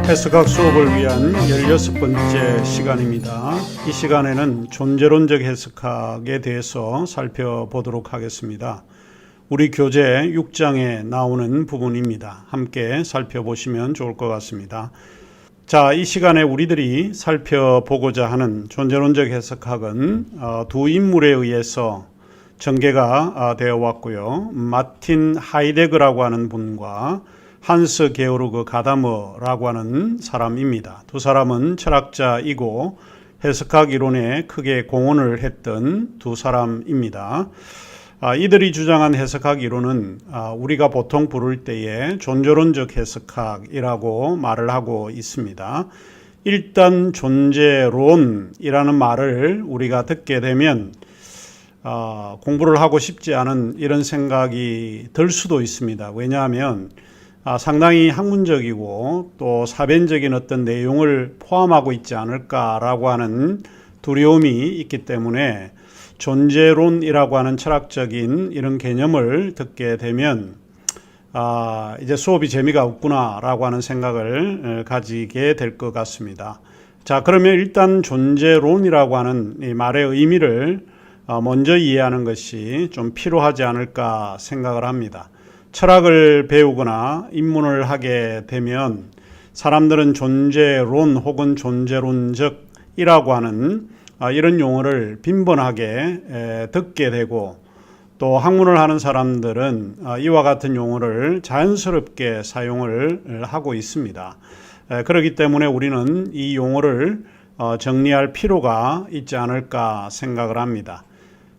해석학 수업을 위한 16번째 시간입니다. 이 시간에는 존재론적 해석학에 대해서 살펴보도록 하겠습니다. 우리 교재 6장에 나오는 부분입니다. 함께 살펴보시면 좋을 것 같습니다. 자, 이 시간에 우리들이 살펴보고자 하는 존재론적 해석학은 두 인물에 의해서 전개가 되어 왔고요. 마틴 하이데거라고 하는 분과 한스 게오르그 가다머라고 하는 사람입니다. 두 사람은 철학자이고 해석학 이론에 크게 공헌을 했던 두 사람입니다. 이들이 주장한 해석학 이론은 우리가 보통 부를 때에 존재론적 해석학이라고 말을 하고 있습니다. 일단 존재론이라는 말을 우리가 듣게 되면 공부를 하고 싶지 않은 이런 생각이 들 수도 있습니다. 왜냐하면 상당히 학문적이고 또 사변적인 어떤 내용을 포함하고 있지 않을까라고 하는 두려움이 있기 때문에 존재론이라고 하는 철학적인 이런 개념을 듣게 되면 이제 수업이 재미가 없구나라고 하는 생각을 가지게 될 것 같습니다. 자, 그러면 일단 존재론이라고 하는 이 말의 의미를 먼저 이해하는 것이 좀 필요하지 않을까 생각을 합니다. 철학을 배우거나 입문을 하게 되면 사람들은 존재론 혹은 존재론적이라고 하는 이런 용어를 빈번하게 듣게 되고 또 학문을 하는 사람들은 이와 같은 용어를 자연스럽게 사용을 하고 있습니다. 그렇기 때문에 우리는 이 용어를 정리할 필요가 있지 않을까 생각을 합니다.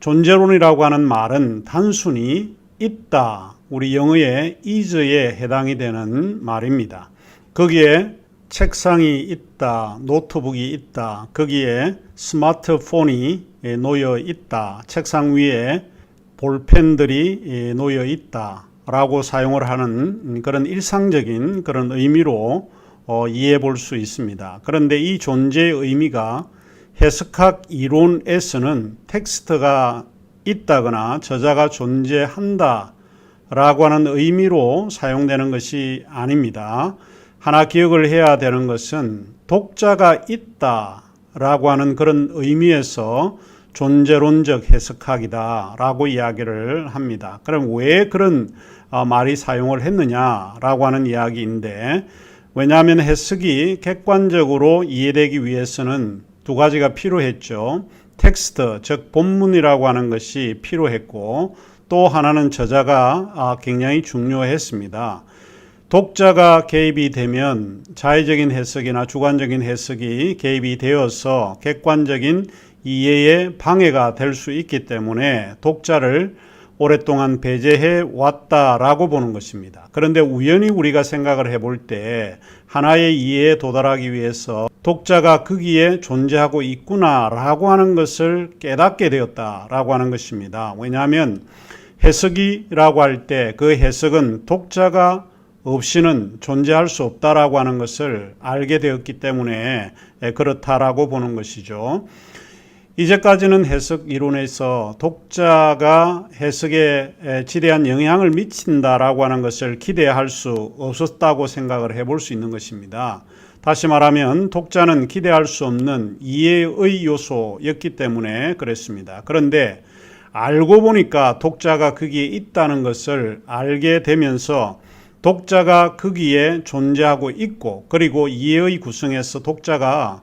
존재론이라고 하는 말은 단순히 있다, 우리 영어의 is에 해당이 되는 말입니다. 거기에 책상이 있다, 노트북이 있다, 거기에 스마트폰이 놓여 있다, 책상 위에 볼펜들이 놓여 있다 라고 사용을 하는 그런 일상적인 그런 의미로 이해해 볼 수 있습니다. 그런데 이 존재의 의미가 해석학 이론에서는 텍스트가 있다거나 저자가 존재한다 라고 하는 의미로 사용되는 것이 아닙니다. 하나 기억을 해야 되는 것은 독자가 있다 라고 하는 그런 의미에서 존재론적 해석학이다 라고 이야기를 합니다. 그럼 왜 그런 말이 사용을 했느냐 라고 하는 이야기인데, 왜냐하면 해석이 객관적으로 이해되기 위해서는 두 가지가 필요했죠. 텍스트, 즉 본문이라고 하는 것이 필요했고 또 하나는 저자가 굉장히 중요했습니다. 독자가 개입이 되면 자의적인 해석이나 주관적인 해석이 개입이 되어서 객관적인 이해에 방해가 될 수 있기 때문에 독자를 오랫동안 배제해 왔다라고 보는 것입니다. 그런데 우연히 우리가 생각을 해볼 때 하나의 이해에 도달하기 위해서 독자가 거기에 존재하고 있구나라고 하는 것을 깨닫게 되었다라고 하는 것입니다. 왜냐하면 해석이라고 할 때 그 해석은 독자가 없이는 존재할 수 없다라고 하는 것을 알게 되었기 때문에 그렇다라고 보는 것이죠. 이제까지는 해석 이론에서 독자가 해석에 지대한 영향을 미친다라고 하는 것을 기대할 수 없었다고 생각을 해볼 수 있는 것입니다. 다시 말하면 독자는 기대할 수 없는 이해의 요소였기 때문에 그랬습니다. 그런데 알고 보니까 독자가 거기에 있다는 것을 알게 되면서 독자가 거기에 존재하고 있고 그리고 이해의 구성에서 독자가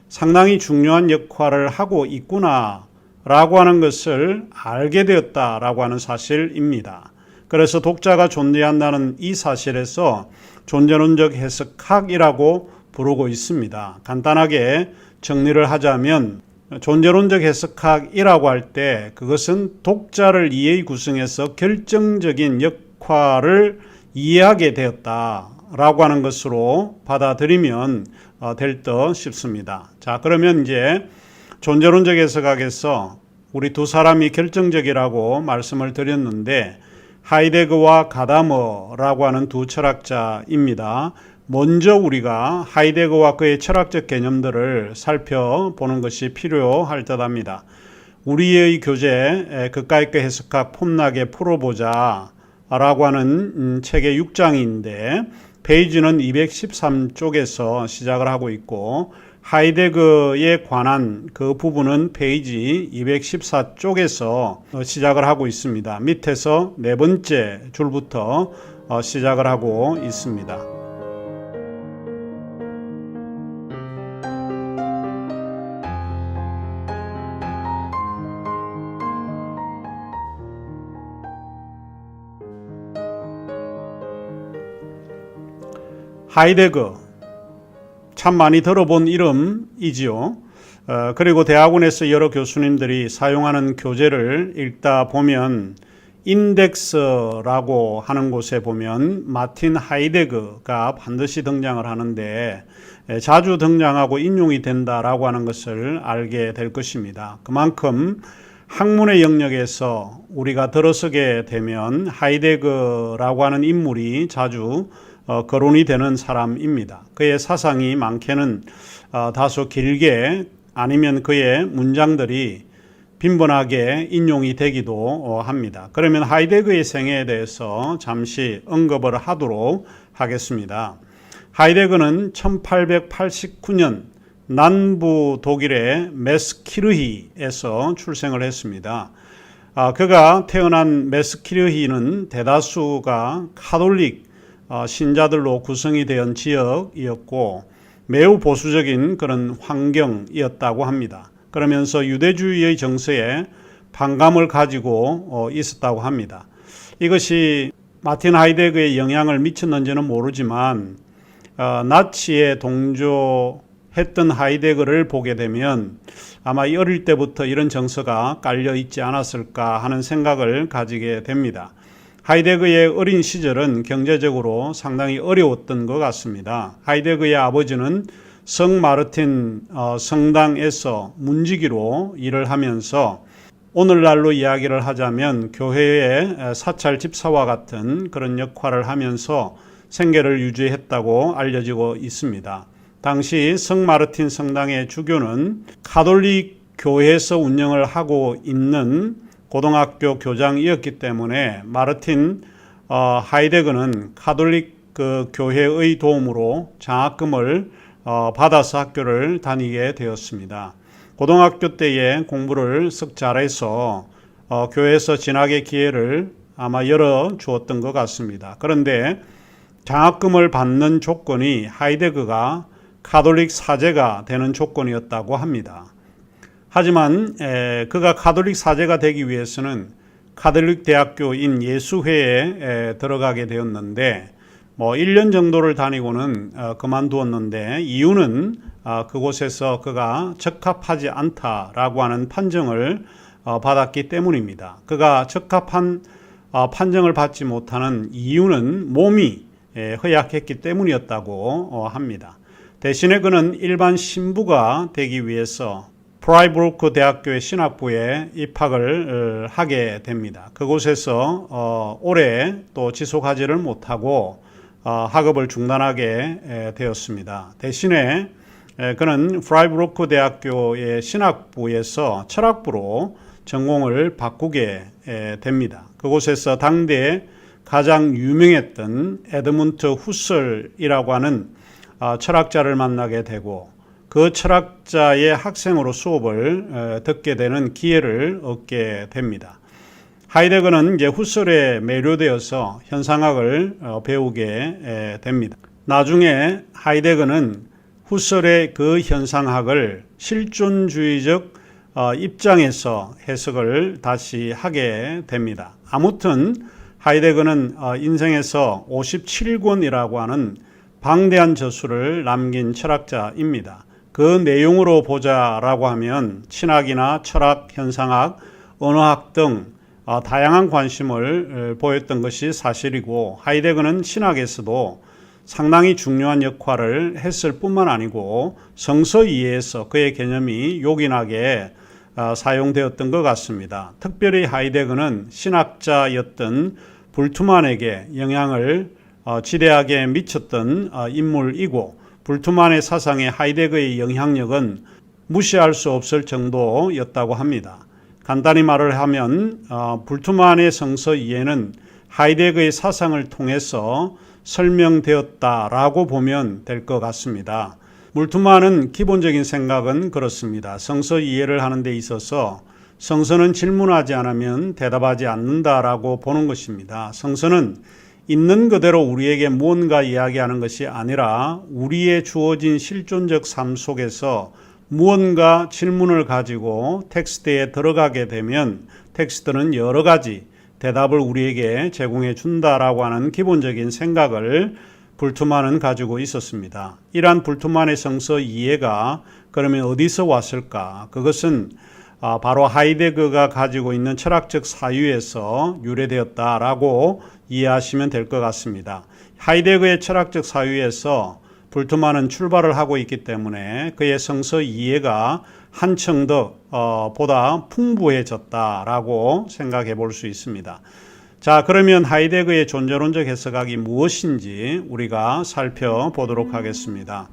상당히 중요한 역할을 하고 있구나 라고 하는 것을 알게 되었다라고 하는 사실입니다. 그래서 독자가 존재한다는 이 사실에서 존재론적 해석학이라고 부르고 있습니다. 간단하게 정리를 하자면 존재론적 해석학이라고 할 때 그것은 독자를 이해의 구성에서 결정적인 역할을 이해하게 되었다라고 하는 것으로 받아들이면 될 듯 싶습니다. 자, 그러면 이제 존재론적 해석학에서 우리 두 사람이 결정적이라고 말씀을 드렸는데 하이데거와 가다머라고 하는 두 철학자입니다. 먼저 우리가 하이데거와 그의 철학적 개념들을 살펴보는 것이 필요할 듯합니다. 우리의 교재 그까 있게 해석학 폼나게 풀어보자 라고 하는 책의 6장인데 페이지는 213쪽에서 시작을 하고 있고 하이데거에 관한 그 부분은 페이지 214쪽에서 시작을 하고 있습니다. 밑에서 네 번째 줄부터 시작을 하고 있습니다. 하이데거, 참 많이 들어본 이름이지요. 그리고 대학원에서 여러 교수님들이 사용하는 교재를 읽다 보면 인덱스라고 하는 곳에 보면 마틴 하이데거가 반드시 등장을 하는데 자주 등장하고 인용이 된다라고 하는 것을 알게 될 것입니다. 그만큼 학문의 영역에서 우리가 들어서게 되면 하이데거라고 하는 인물이 자주 거론이 되는 사람입니다. 그의 사상이 많게는 다소 길게 아니면 그의 문장들이 빈번하게 인용이 되기도 합니다. 그러면 하이데거의 생애에 대해서 잠시 언급을 하도록 하겠습니다. 하이데거는 1889년 남부 독일의 메스키르히에서 출생을 했습니다. 그가 태어난 메스키르히는 대다수가 카톨릭 신자들로 구성이 된 지역이었고 매우 보수적인 그런 환경이었다고 합니다. 그러면서 유대주의의 정서에 반감을 가지고 있었다고 합니다. 이것이 마틴 하이데거에 영향을 미쳤는지는 모르지만 나치에 동조했던 하이데거를 보게 되면 아마 어릴 때부터 이런 정서가 깔려 있지 않았을까 하는 생각을 가지게 됩니다. 하이데거의 어린 시절은 경제적으로 상당히 어려웠던 것 같습니다. 하이데거의 아버지는 성 마르틴 성당에서 문지기로 일을 하면서 오늘날로 이야기를 하자면 교회의 사찰 집사와 같은 그런 역할을 하면서 생계를 유지했다고 알려지고 있습니다. 당시 성 마르틴 성당의 주교는 가톨릭 교회에서 운영을 하고 있는 고등학교 교장이었기 때문에 마르틴 하이데거는 가톨릭 그 교회의 도움으로 장학금을 받아서 학교를 다니게 되었습니다. 고등학교 때에 공부를 썩 잘해서 교회에서 진학의 기회를 아마 열어 주었던 것 같습니다. 그런데 장학금을 받는 조건이 하이데거가 가톨릭 사제가 되는 조건이었다고 합니다. 하지만 그가 가톨릭 사제가 되기 위해서는 가톨릭 대학교인 예수회에 들어가게 되었는데 1년 정도를 다니고는 그만두었는데 이유는 그곳에서 그가 적합하지 않다라고 하는 판정을 받았기 때문입니다. 그가 적합한 판정을 받지 못하는 이유는 몸이 허약했기 때문이었다고 합니다. 대신에 그는 일반 신부가 되기 위해서 프라이부르크 대학교의 신학부에 입학을 하게 됩니다. 그곳에서 오래 또 지속하지를 못하고 학업을 중단하게 되었습니다. 대신에 그는 프라이부르크 대학교의 신학부에서 철학부로 전공을 바꾸게 됩니다. 그곳에서 당대에 가장 유명했던 에드문트 후설이라고 하는 철학자를 만나게 되고 그 철학자의 학생으로 수업을 듣게 되는 기회를 얻게 됩니다. 하이데거는 이제 후설에 매료되어서 현상학을 배우게 됩니다. 나중에 하이데거는 후설의 그 현상학을 실존주의적 입장에서 해석을 다시 하게 됩니다. 아무튼 하이데거는 인생에서 57권이라고 하는 방대한 저수를 남긴 철학자입니다. 그 내용으로 보자라고 하면 신학이나 철학, 현상학, 언어학 등 다양한 관심을 보였던 것이 사실이고 하이데거는 신학에서도 상당히 중요한 역할을 했을 뿐만 아니고 성서 이해에서 그의 개념이 요긴하게 사용되었던 것 같습니다. 특별히 하이데거는 신학자였던 불투만에게 영향을 지대하게 미쳤던 인물이고 불투만의 사상에 하이데거의 영향력은 무시할 수 없을 정도였다고 합니다. 간단히 말을 하면 불투만의 성서 이해는 하이데거의 사상을 통해서 설명되었다라고 보면 될 것 같습니다. 물투마는 기본적인 생각은 그렇습니다. 성서 이해를 하는 데 있어서 성서는 질문하지 않으면 대답하지 않는다라고 보는 것입니다. 성서는 있는 그대로 우리에게 무언가 이야기하는 것이 아니라 우리의 주어진 실존적 삶 속에서 무언가 질문을 가지고 텍스트에 들어가게 되면 텍스트는 여러 가지 대답을 우리에게 제공해 준다라고 하는 기본적인 생각을 불트만은 가지고 있었습니다. 이러한 불트만의 성서 이해가 그러면 어디서 왔을까? 그것은 바로 하이데거가 가지고 있는 철학적 사유에서 유래되었다라고 이해하시면 될 것 같습니다. 하이데거의 철학적 사유에서 불트만은 출발을 하고 있기 때문에 그의 성서 이해가 한층 더 보다 풍부해졌다라고 생각해 볼 수 있습니다. 자, 그러면 하이데거의 존재론적 해석학이 무엇인지 우리가 살펴보도록 하겠습니다.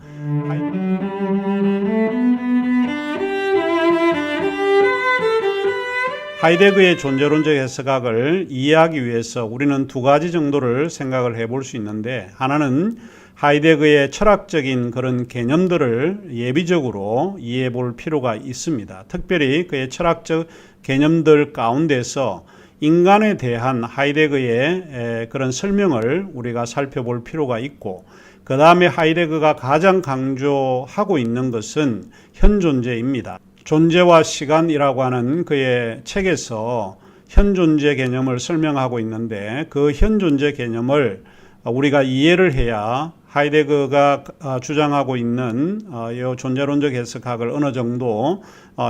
하이데거의 존재론적 해석학을 이해하기 위해서 우리는 두 가지 정도를 생각을 해볼 수 있는데, 하나는 하이데거의 철학적인 그런 개념들을 예비적으로 이해해 볼 필요가 있습니다. 특별히 그의 철학적 개념들 가운데서 인간에 대한 하이데거의 그런 설명을 우리가 살펴볼 필요가 있고, 그 다음에 하이데거가 가장 강조하고 있는 것은 현존재입니다. 존재와 시간이라고 하는 그의 책에서 현존재 개념을 설명하고 있는데, 그 현존재 개념을 우리가 이해를 해야 하이데거가 주장하고 있는 이 존재론적 해석학을 어느 정도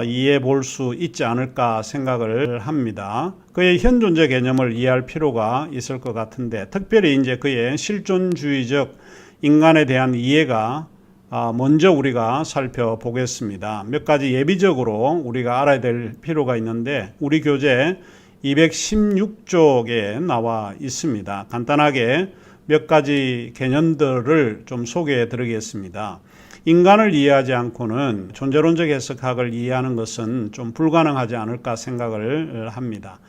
이해해 볼 수 있지 않을까 생각을 합니다. 그의 현존재 개념을 이해할 필요가 있을 것 같은데, 특별히 이제 그의 실존주의적 인간에 대한 이해가 먼저 우리가 살펴보겠습니다. 몇 가지 예비적으로 우리가 알아야 될 필요가 있는데, 우리 교재 216쪽에 나와 있습니다. 간단하게 몇 가지 개념들을 좀 소개해 드리겠습니다. 인간을 이해하지 않고는 존재론적 해석학을 이해하는 것은 좀 불가능하지 않을까 생각을 합니다.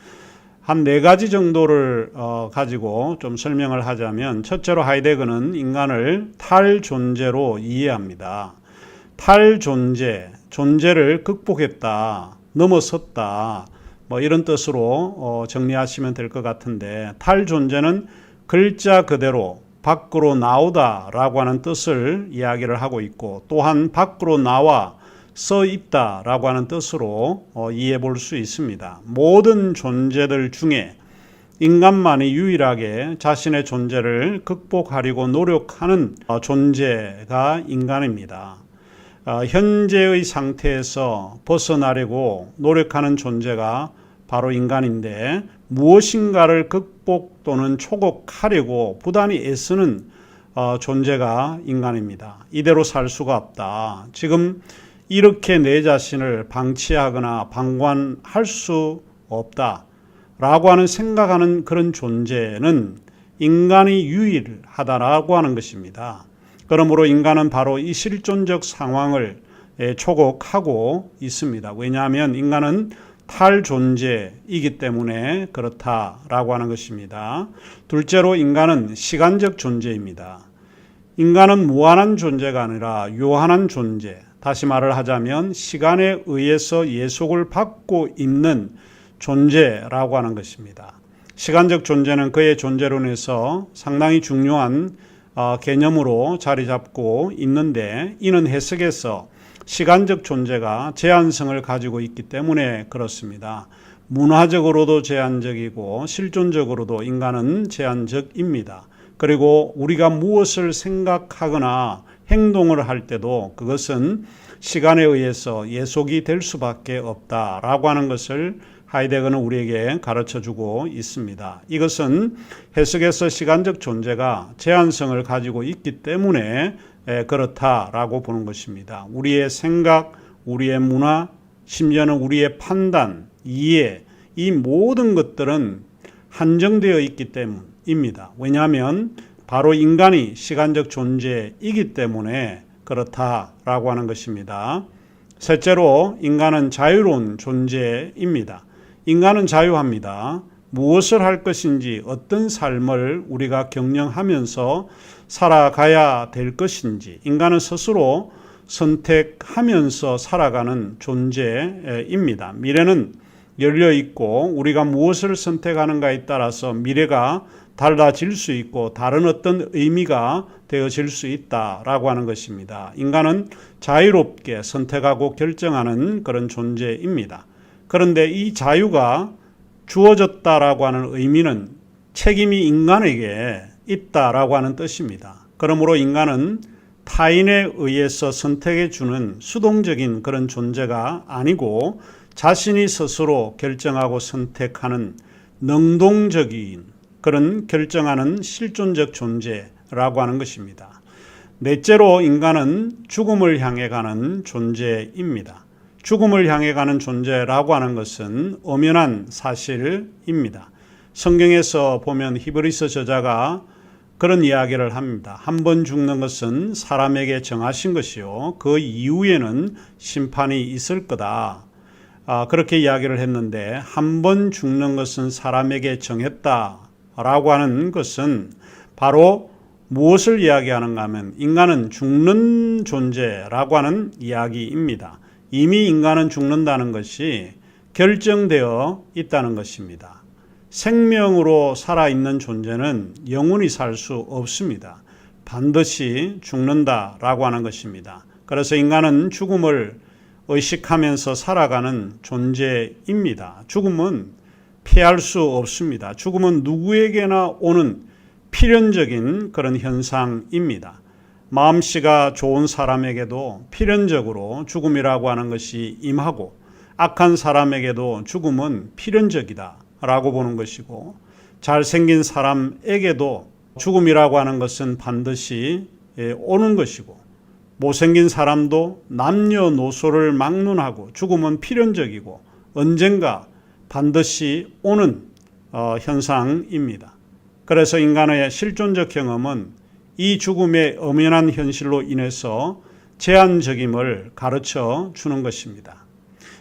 한 네 가지 정도를 가지고 좀 설명을 하자면, 첫째로 하이데거는 인간을 탈존재로 이해합니다. 탈존재, 존재를 극복했다, 넘어섰다, 이런 뜻으로 정리하시면 될 것 같은데, 탈존재는 글자 그대로 밖으로 나오다 라고 하는 뜻을 이야기를 하고 있고, 또한 밖으로 나와 써 있다 라고 하는 뜻으로 이해해 볼 수 있습니다. 모든 존재들 중에 인간만이 유일하게 자신의 존재를 극복하려고 노력하는 존재가 인간입니다. 현재의 상태에서 벗어나려고 노력하는 존재가 바로 인간인데, 무엇인가를 극복 또는 초국하려고 부단히 애쓰는 존재가 인간입니다. 이대로 살 수가 없다. 지금 이렇게 내 자신을 방치하거나 방관할 수 없다 라고 하는 생각하는 그런 존재는 인간이 유일하다라고 하는 것입니다. 그러므로 인간은 바로 이 실존적 상황을 초국하고 있습니다. 왜냐하면 인간은 탈존재이기 때문에 그렇다라고 하는 것입니다. 둘째로 인간은 시간적 존재입니다. 인간은 무한한 존재가 아니라 요한한 존재, 다시 말을 하자면 시간에 의해서 예속을 받고 있는 존재라고 하는 것입니다. 시간적 존재는 그의 존재론에서 상당히 중요한 개념으로 자리 잡고 있는데, 이는 해석에서 시간적 존재가 제한성을 가지고 있기 때문에 그렇습니다. 문화적으로도 제한적이고 실존적으로도 인간은 제한적입니다. 그리고 우리가 무엇을 생각하거나 행동을 할 때도 그것은 시간에 의해서 예속이 될 수밖에 없다라고 하는 것을 하이데거는 우리에게 가르쳐주고 있습니다. 이것은 해석에서 시간적 존재가 제한성을 가지고 있기 때문에 그렇다라고 보는 것입니다. 우리의 생각, 우리의 문화, 심지어는 우리의 판단, 이해, 이 모든 것들은 한정되어 있기 때문입니다. 왜냐하면 바로 인간이 시간적 존재이기 때문에 그렇다라고 하는 것입니다. 셋째로 인간은 자유로운 존재입니다. 인간은 자유합니다. 무엇을 할 것인지, 어떤 삶을 우리가 경영하면서 살아가야 될 것인지 인간은 스스로 선택하면서 살아가는 존재입니다. 미래는 열려 있고 우리가 무엇을 선택하는가에 따라서 미래가 달라질 수 있고 다른 어떤 의미가 되어질 수 있다라고 하는 것입니다. 인간은 자유롭게 선택하고 결정하는 그런 존재입니다. 그런데 이 자유가 주어졌다라고 하는 의미는 책임이 인간에게 있다라고 하는 뜻입니다. 그러므로 인간은 타인에 의해서 선택해 주는 수동적인 그런 존재가 아니고 자신이 스스로 결정하고 선택하는 능동적인 그런 결정하는 실존적 존재라고 하는 것입니다. 넷째로 인간은 죽음을 향해 가는 존재입니다. 죽음을 향해 가는 존재라고 하는 것은 엄연한 사실입니다. 성경에서 보면 히브리서 저자가 그런 이야기를 합니다. 한 번 죽는 것은 사람에게 정하신 것이요 그 이후에는 심판이 있을 거다. 그렇게 이야기를 했는데 한 번 죽는 것은 사람에게 정했다라고 하는 것은 바로 무엇을 이야기하는가 하면 인간은 죽는 존재라고 하는 이야기입니다. 이미 인간은 죽는다는 것이 결정되어 있다는 것입니다. 생명으로 살아있는 존재는 영원히 살 수 없습니다. 반드시 죽는다라고 하는 것입니다. 그래서 인간은 죽음을 의식하면서 살아가는 존재입니다. 죽음은 피할 수 없습니다. 죽음은 누구에게나 오는 필연적인 그런 현상입니다. 마음씨가 좋은 사람에게도 필연적으로 죽음이라고 하는 것이 임하고 악한 사람에게도 죽음은 필연적이다 라고 보는 것이고 잘생긴 사람에게도 죽음이라고 하는 것은 반드시 오는 것이고 못생긴 사람도 남녀노소를 막론하고 죽음은 필연적이고 언젠가 반드시 오는 현상입니다. 그래서 인간의 실존적 경험은 이 죽음의 엄연한 현실로 인해서 제한적임을 가르쳐 주는 것입니다.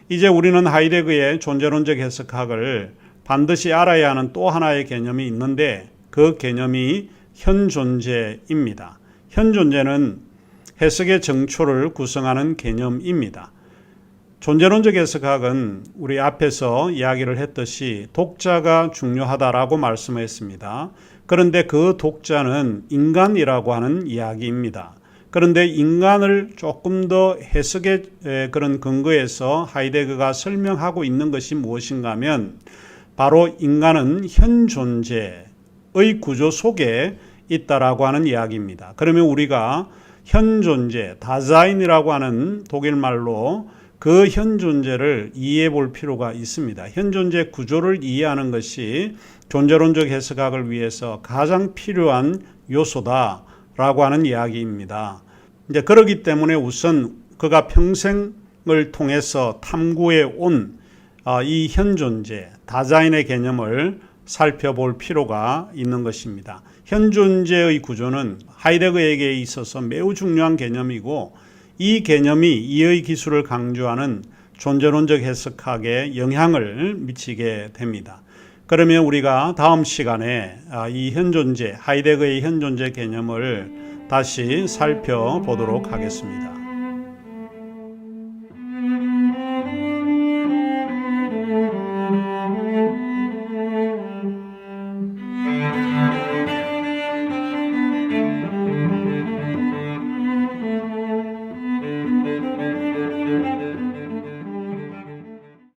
이제 우리는 하이데거의 존재론적 해석학을 반드시 알아야 하는 또 하나의 개념이 있는데 그 개념이 현존재입니다. 현존재는 해석의 정초를 구성하는 개념입니다. 존재론적 해석학은 우리 앞에서 이야기를 했듯이 독자가 중요하다라고 말씀했습니다. 그런데 그 독자는 인간이라고 하는 이야기입니다. 그런데 인간을 조금 더 해석의 그런 근거에서 하이데거가 설명하고 있는 것이 무엇인가 하면 바로 인간은 현존재의 구조 속에 있다라고 하는 이야기입니다. 그러면 우리가 현존재, 다자인이라고 하는 독일말로 그 현존재를 이해해 볼 필요가 있습니다. 현존재 구조를 이해하는 것이 존재론적 해석학을 위해서 가장 필요한 요소다라고 하는 이야기입니다. 이제 그러기 때문에 우선 그가 평생을 통해서 탐구해 온 이 현존재, 다자인의 개념을 살펴볼 필요가 있는 것입니다. 현존재의 구조는 하이데거에게 있어서 매우 중요한 개념이고 이 개념이 이의 기술을 강조하는 존재론적 해석학에 영향을 미치게 됩니다. 그러면 우리가 다음 시간에 이 현존재, 하이데거의 현존재 개념을 다시 살펴보도록 하겠습니다.